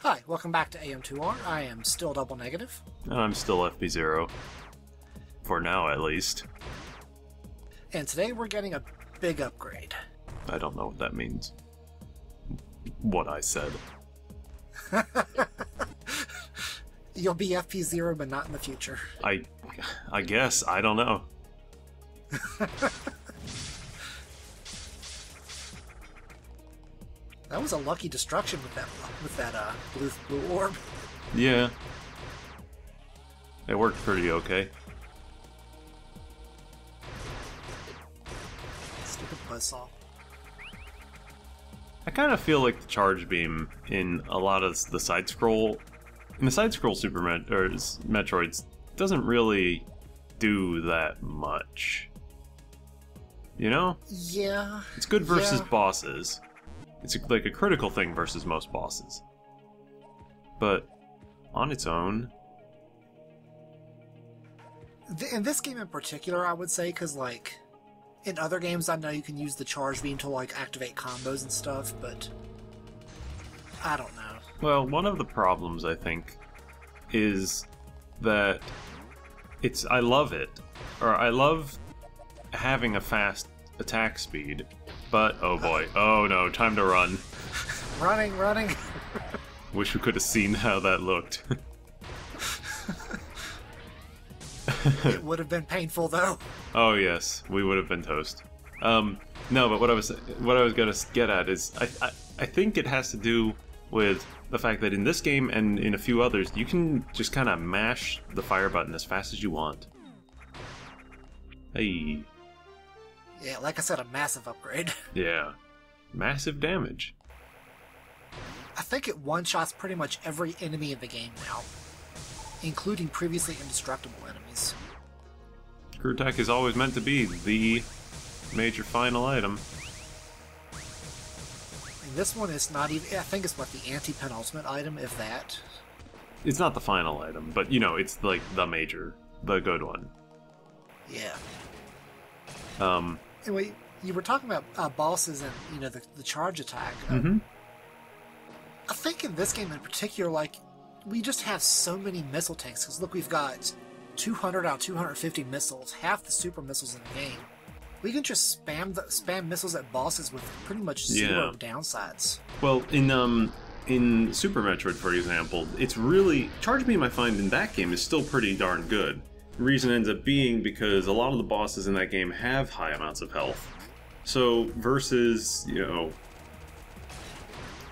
Hi, welcome back to AM2R. I am still double negative. I'm still FP0. For now, at least. And today we're getting a big upgrade. I don't know what that means. What I said. You'll be FP0, but not in the future. I guess. I don't know. That was a lucky destruction with that blue orb. Yeah. It worked pretty okay. Stupid buzzsaw. I kind of feel like the charge beam in a lot of the side-scroll... In the side-scroll Metroids doesn't really do that much. You know? Yeah. It's good versus bosses. It's like a critical thing versus most bosses. But on its own... In this game in particular, I would say, because, like, in other games I know you can use the charge beam to, like, activate combos and stuff, but I don't know. Well, one of the problems, I think, is that I love it. Or I love having a fast attack speed, but oh boy, oh no, time to run. Running. Wish we could have seen how that looked. It would have been painful though. Oh yes, we would have been toast. No, but what I was gonna get at is I think it has to do with the fact that in this game and in a few others, you can just kind of mash the fire button as fast as you want. Hey. Yeah, like I said, a massive upgrade. Yeah. Massive damage. I think it one-shots pretty much every enemy in the game now, including previously indestructible enemies. Crew Tech is always meant to be the major final item. And this one is not even... I think it's, what, the anti-penultimate item, if that? It's not the final item, but, you know, it's like the good one. Yeah. Anyway, you were talking about bosses and, you know, the charge attack. I think in this game in particular, like, we just have so many missile tanks. Because look, we've got 200 out of 250 missiles, half the super missiles in the game. We can just spam missiles at bosses with pretty much zero downsides. Well, in Super Metroid, for example, it's really... Charge beam, I find, in that game is still pretty darn good. The reason ends up being because a lot of the bosses in that game have high amounts of health. So, versus, you know...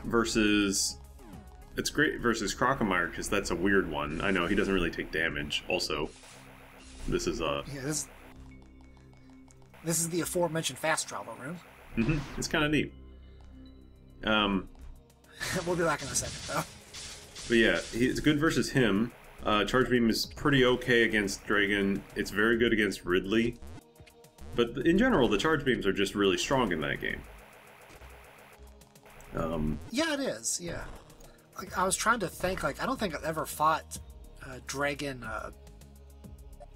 It's great versus Crocomire, because that's a weird one. I know, he doesn't really take damage, also. This is, Yeah, this is the aforementioned fast travel room. It's kind of neat. We'll be back in a second, though. But yeah, it's good versus him. Charge Beam is pretty okay against Dragon. It's very good against Ridley. But in general, the Charge Beams are just really strong in that game. Yeah, it is, yeah. Like, I was trying to think, like, I don't think I've ever fought Dragon... I'm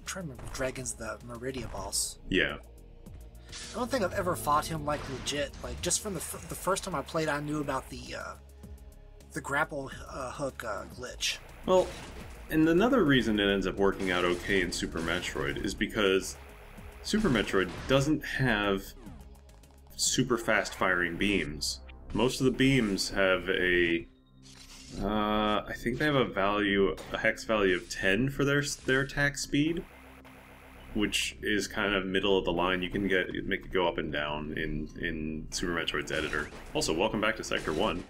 trying to remember if Dragon's the Meridia boss. Yeah. I don't think I've ever fought him, like, legit. Like, just from the first time I played, I knew about the grapple hook glitch. Well, and another reason it ends up working out okay in Super Metroid is because Super Metroid doesn't have super fast firing beams. Most of the beams have I think they have a hex value of 10 for their attack speed, which is kind of middle of the line. You can make it go up and down in Super Metroid's editor. Also, welcome back to Sector 1.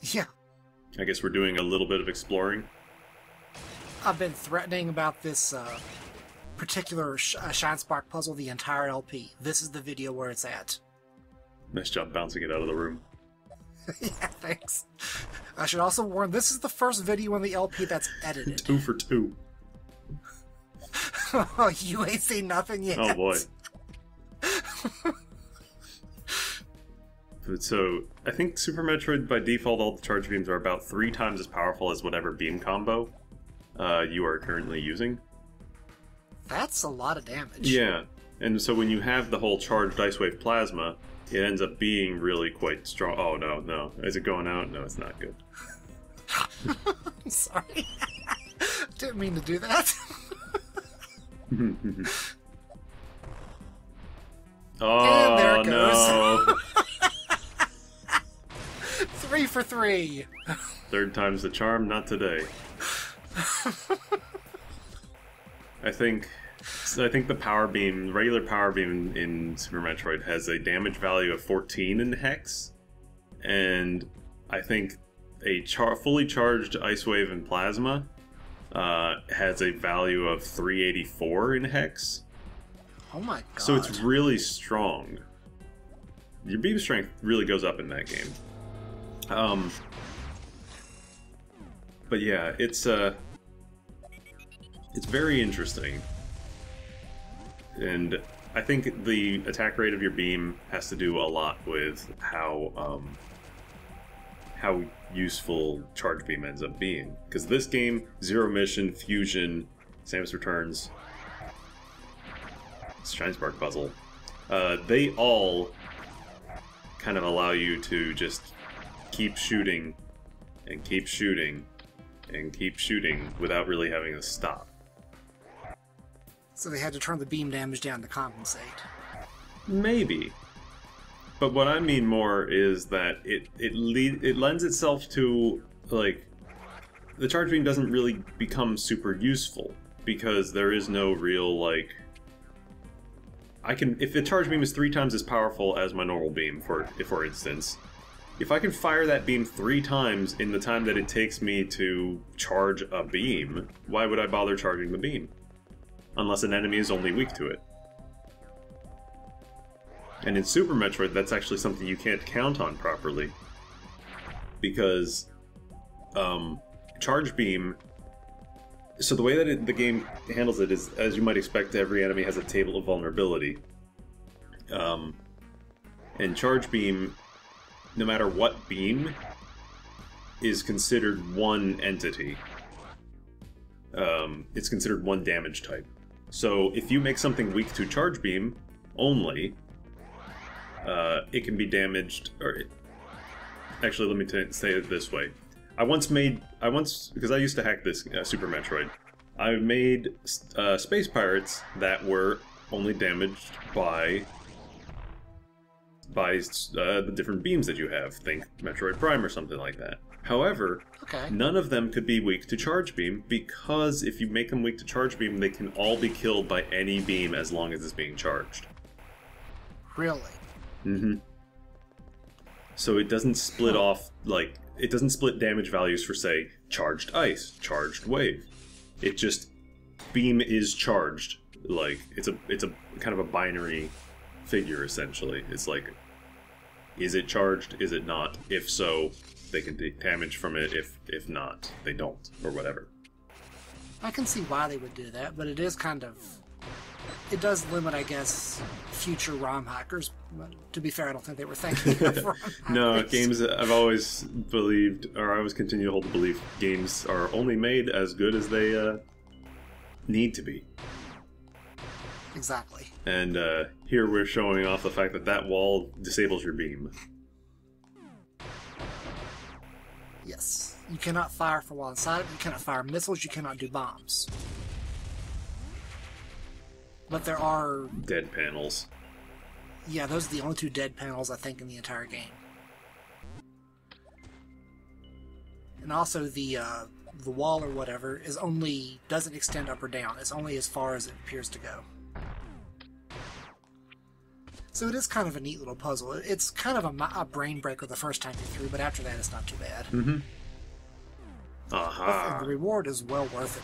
Yeah. I guess we're doing a little bit of exploring. I've been threatening about this particular shinespark puzzle the entire LP. This is the video where it's at. Nice job bouncing it out of the room. Yeah, thanks. I should also warn, this is the first video in the LP that's edited. 2 for 2. Oh, you ain't seen nothing yet. Oh boy. So, I think Super Metroid, by default, all the charge beams are about 3 times as powerful as whatever beam combo you are currently using. That's a lot of damage. Yeah, and so when you have the whole charged Ice Wave Plasma, it ends up being really quite strong. Oh, no. Is it going out? No, it's not good. I'm sorry. Didn't mean to do that. Oh, and there it goes. no. 3 for 3. Third time's the charm, not today. I think the power beam, regular power beam in Super Metroid has a damage value of 14 in Hex, and I think a fully charged Ice Wave and Plasma has a value of 384 in Hex. Oh my god. So it's really strong. Your beam strength really goes up in that game. But yeah, it's very interesting. And I think the attack rate of your beam has to do a lot with how useful Charge Beam ends up being. Because this game, Zero Mission, Fusion, Samus Returns, Shinespark Puzzle, they all kind of allow you to just keep shooting and keep shooting and keep shooting without really having to stop. So they had to turn the beam damage down to compensate. Maybe. But what I mean more is that it lends itself to, like, the charge beam doesn't really become super useful because there is no real, like, if the charge beam is 3 times as powerful as my normal beam, for instance, if I can fire that beam 3 times in the time that it takes me to charge a beam, why would I bother charging the beam? Unless an enemy is only weak to it. And in Super Metroid, that's actually something you can't count on properly. Because, Charge Beam... So the way that the game handles it is, as you might expect, every enemy has a table of vulnerability. And Charge Beam, no matter what beam, is considered one entity. It's considered one damage type. So if you make something weak to Charge Beam only, it can be damaged, actually let me say it this way. Because I used to hack this Super Metroid, I made space pirates that were only damaged by the different beams that you have. Think Metroid Prime or something like that. However, none of them could be weak to Charge Beam, because if you make them weak to Charge Beam, they can all be killed by any beam as long as it's being charged. Really? Mm-hmm. So it doesn't split off, like, it doesn't split damage values for, say, charged ice, charged wave. It just, beam is charged. Like, it's a kind of a binary figure, essentially. It's like, is it charged, is it not? If so, they can take damage from it. If not, they don't, or whatever. I can see why they would do that, but it is kind of... It does limit, I guess, future ROM hackers. But to be fair, I don't think they were thinking of ROM hackers. No, games, I've always believed, or I always continue to hold the belief, games are only made as good as they need to be. Exactly. And here we're showing off the fact that that wall disables your beam. Yes. You cannot fire from while inside it, you cannot fire missiles, you cannot do bombs. But there are... Dead panels. Yeah, those are the only 2 dead panels, I think, in the entire game. And also the wall or whatever doesn't extend up or down. It's only as far as it appears to go. So it is kind of a neat little puzzle. It's kind of a brain breaker the first time you're through, but after that it's not too bad. Mm-hmm. Aha. And the reward is well worth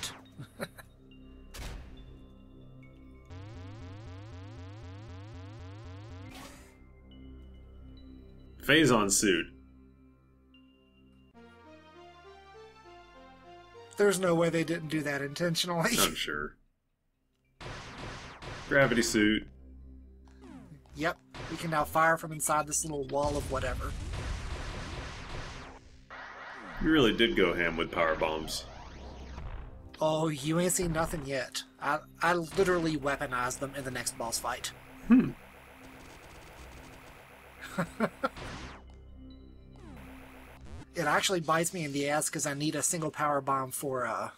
it. Phazon suit. There's no way they didn't do that intentionally. I'm sure. Gravity suit. Yep, we can now fire from inside this little wall of whatever. You really did go ham with power bombs. Oh, you ain't seen nothing yet. I literally weaponized them in the next boss fight. it actually bites me in the ass because I need a single power bomb for,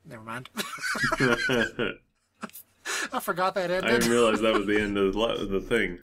never mind. I forgot that ended. I didn't realize that was the end of the thing.